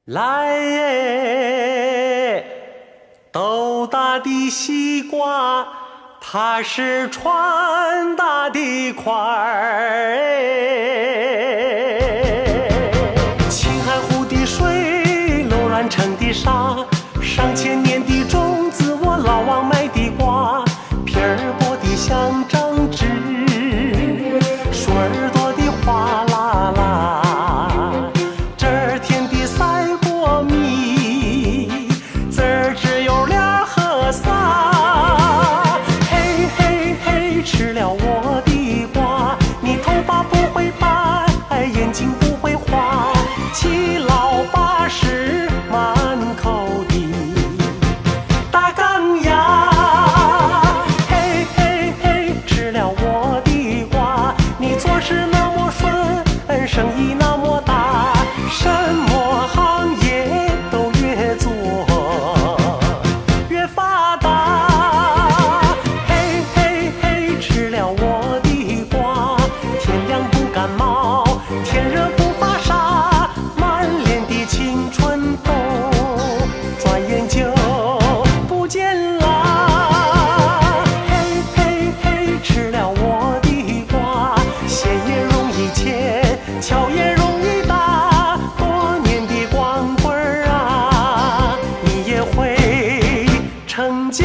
来耶，豆大的西瓜，它是穿大的块儿青海湖的水，柔软成的沙，上千年的种子，我老王卖的瓜，皮儿薄的像张纸，水儿多的哗啦啦。这儿甜的赛过蜜，籽儿只有俩和仨。嘿嘿嘿，吃了我的瓜，你头发不会白，眼睛不会花，七老八十满口的大钢牙。嘿嘿嘿，吃了我的瓜，你做事那么顺，生意那么大，什么行业都越做越发达。嘿嘿嘿，吃了我的瓜，天凉不感冒，天热不发傻，满脸的青春痘，转眼就不见了。嘿嘿嘿，吃了我的瓜，闲也容易切，巧也容易打，多年的光棍儿啊，你也会成家。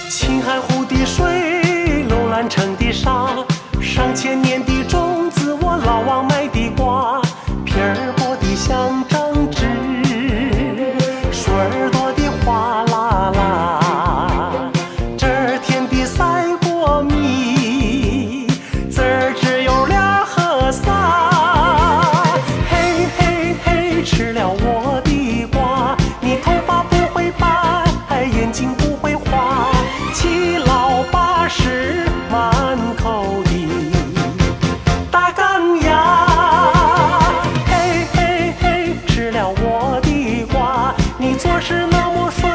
青海湖的水，柔软成的沙，上千年的种子，我老王卖的瓜，皮儿薄的像张纸，水儿多的哗啦啦。这儿甜的赛过蜜，籽儿只有俩和仨。嘿嘿嘿，吃了我的瓜，你头发不会白，眼睛不会花，七老八十满口的大钢牙。嘿嘿嘿，吃了我的瓜，你做事那么顺，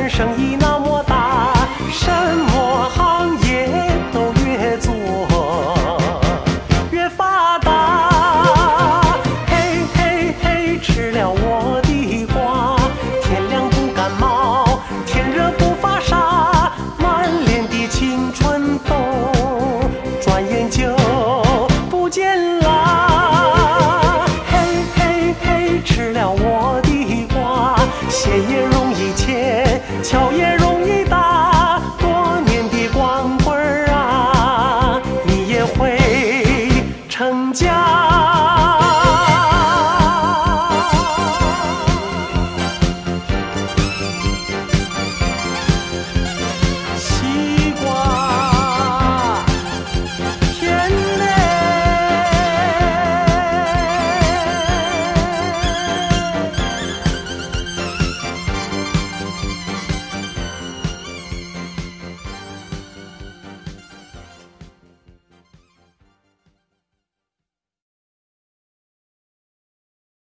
生意那么大，什么行业都越做越发达。嘿嘿嘿，吃了我的瓜，天凉不感冒，天热不发傻，满脸的青春痘，转眼就不见了。嘿嘿嘿，吃了我的瓜，闲也容